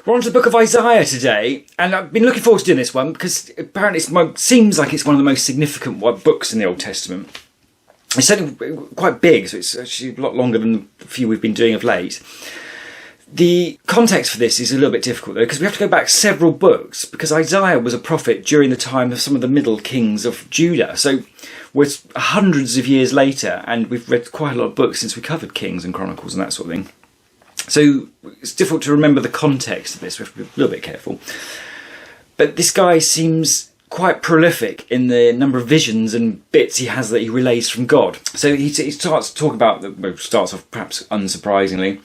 We're on to the book of Isaiah today, and I've been looking forward to doing this one because apparently it seems like it's one of the most significant books in the Old Testament. It's certainly quite big, so it's actually a lot longer than the few we've been doing of late. The context for this is a little bit difficult, though, because we have to go back several books, because Isaiah was a prophet during the time of some of the middle kings of Judah. So we're hundreds of years later, and we've read quite a lot of books since we covered Kings and Chronicles and that sort of thing. So it's difficult to remember the context of this. We have to be a little bit careful. But this guy seems quite prolific in the number of visions and bits he has that he relays from God. So he starts to talk about, starts off perhaps unsurprisingly,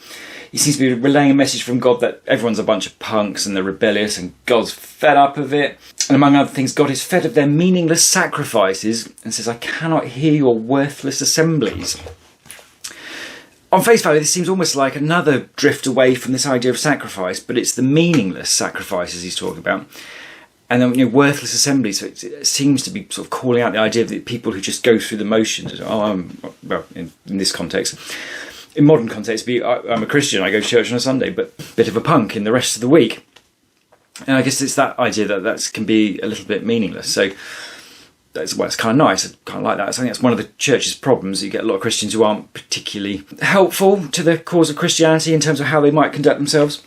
he seems to be relaying a message from God that everyone's a bunch of punks and they're rebellious and God's fed up of it. And among other things, God is fed of their meaningless sacrifices and says, I cannot hear your worthless assemblies. On face value, this seems almost like another drift away from this idea of sacrifice, but it's the meaningless sacrifices he's talking about. And then, worthless assemblies. So it seems to be sort of calling out the idea of the people who just go through the motions. Well, in this context. In modern context, I'm a Christian, I go to church on a Sunday, but a bit of a punk in the rest of the week. And I guess it's that idea that can be a little bit meaningless. So it's kind of nice. I kind of like that. I think that's one of the church's problems. You get a lot of Christians who aren't particularly helpful to the cause of Christianity in terms of how they might conduct themselves.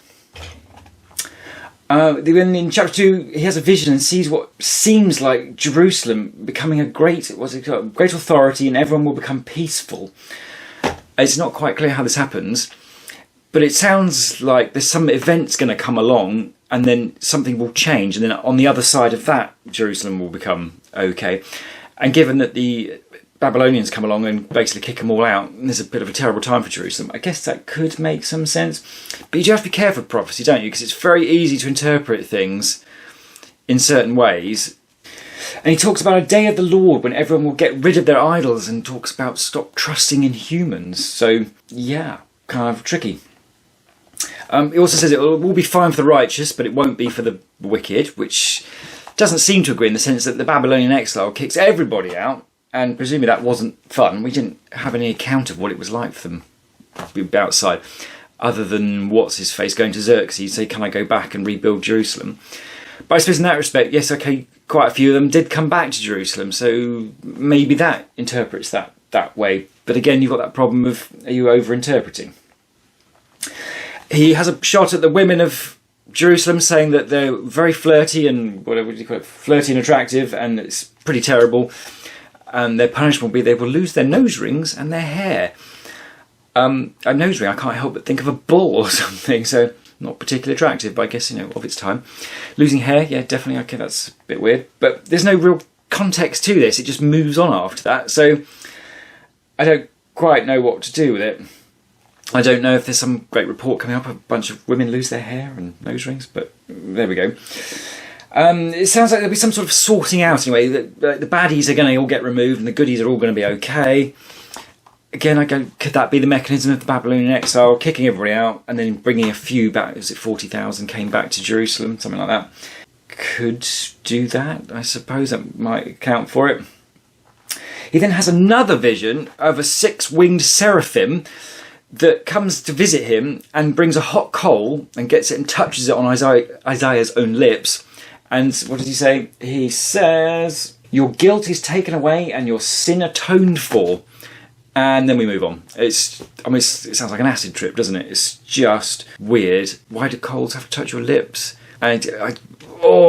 Then in chapter 2, he has a vision and sees what seems like Jerusalem becoming a great authority, and everyone will become peaceful. It's not quite clear how this happens, but it sounds like there's some event's going to come along and then something will change, and then on the other side of that, Jerusalem will become okay. And given that the Babylonians come along and basically kick them all out, and there's a bit of a terrible time for Jerusalem, I guess that could make some sense. But you do have to be careful with prophecy, don't you? Because it's very easy to interpret things in certain ways. And he talks about a day of the Lord when everyone will get rid of their idols, and talks about stop trusting in humans. So, yeah, kind of tricky. He also says it will be fine for the righteous, but it won't be for the wicked, which doesn't seem to agree in the sense that the Babylonian exile kicks everybody out, and presumably that wasn't fun. We didn't have any account of what it was like for them to be outside, other than what's-his-face going to Xerxes, say, can I go back and rebuild Jerusalem? But I suppose in that respect, yes, okay, quite a few of them did come back to Jerusalem, so maybe that interprets that way. But again, you've got that problem of, are you over-interpreting? He has a shot at the women of Jerusalem, saying that they're very flirty and whatever you call it, flirty and attractive, and it's pretty terrible. And their punishment will be they will lose their nose rings and their hair. A nose ring, I can't help but think of a bull or something, so not particularly attractive, but I guess, of its time. Losing hair, yeah, definitely, okay, that's a bit weird. But there's no real context to this, it just moves on after that, so I don't quite know what to do with it. I don't know if there's some great report coming up, a bunch of women lose their hair and nose rings, but there we go. It sounds like there'll be some sort of sorting out anyway. The baddies are going to all get removed and the goodies are all going to be okay. Again, I go, could that be the mechanism of the Babylonian exile, kicking everybody out and then bringing a few back? Was it 40,000 came back to Jerusalem, something like that? Could do that, I suppose. That might account for it. He then has another vision of a 6-winged seraphim that comes to visit him and brings a hot coal and gets it and touches it on Isaiah's own lips. And what does he say? He says, your guilt is taken away and your sin atoned for. And then we move on. It sounds like an acid trip, doesn't it? It's just weird. Why do coals have to touch your lips? And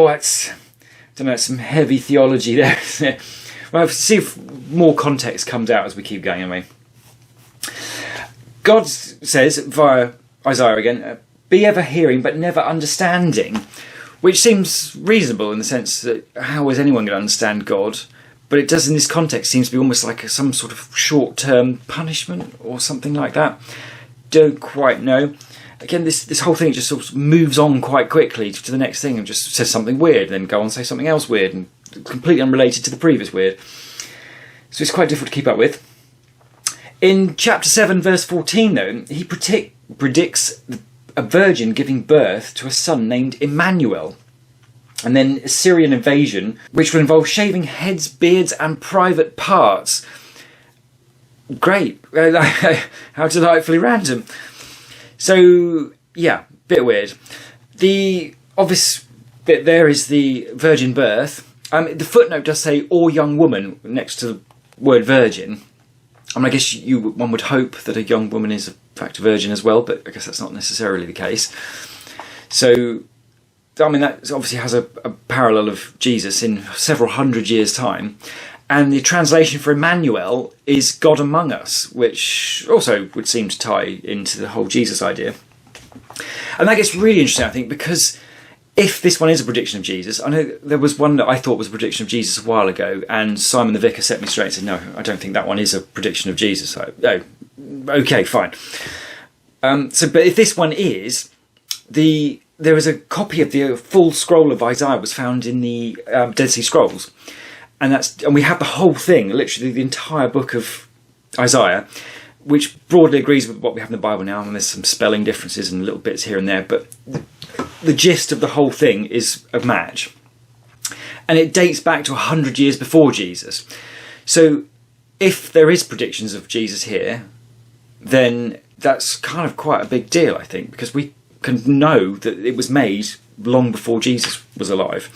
that's some heavy theology there. Well, see if more context comes out as we keep going anyway. God says, via Isaiah again, be ever hearing but never understanding, which seems reasonable in the sense that how is anyone going to understand God? But it does in this context seems to be almost like some sort of short-term punishment or something like that. Don't quite know. Again, this whole thing just sort of moves on quite quickly to the next thing and just says something weird, then go on and say something else weird and completely unrelated to the previous weird. So it's quite difficult to keep up with. In chapter 7, verse 14, though, he predicts a virgin giving birth to a son named Emmanuel. And then Assyrian invasion, which will involve shaving heads, beards, and private parts. Great. How delightfully random. So, yeah, bit weird. the obvious bit there is the virgin birth. The footnote does say "or young woman" next to the word virgin. I guess one would hope that a young woman is in fact a virgin as well, but I guess that's not necessarily the case. So, that obviously has a parallel of Jesus in several hundred years' time. And the translation for Emmanuel is God among us, which also would seem to tie into the whole Jesus idea. And that gets really interesting, I think, because if this one is a prediction of Jesus, I know there was one that I thought was a prediction of Jesus a while ago, and Simon the Vicar set me straight and said, no, I don't think that one is a prediction of Jesus. So, okay, fine. But if this one is, there is a copy of the full scroll of Isaiah was found in the Dead Sea Scrolls. And we have the whole thing, literally the entire book of Isaiah, which broadly agrees with what we have in the Bible now, and there's some spelling differences and little bits here and there, but the gist of the whole thing is a match. And it dates back to 100 years before Jesus. So if there is predictions of Jesus here, then that's kind of quite a big deal, I think, because we can know that it was made long before Jesus was alive.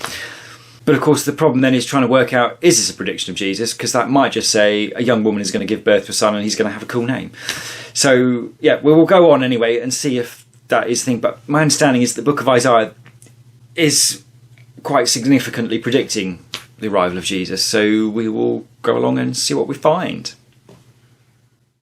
But of course the problem then is trying to work out, is this a prediction of Jesus? Because that might just say a young woman is going to give birth to a son and he's going to have a cool name. So yeah, we will go on anyway and see if that is the thing. But my understanding is the book of Isaiah is quite significantly predicting the arrival of Jesus. So we will go along and see what we find.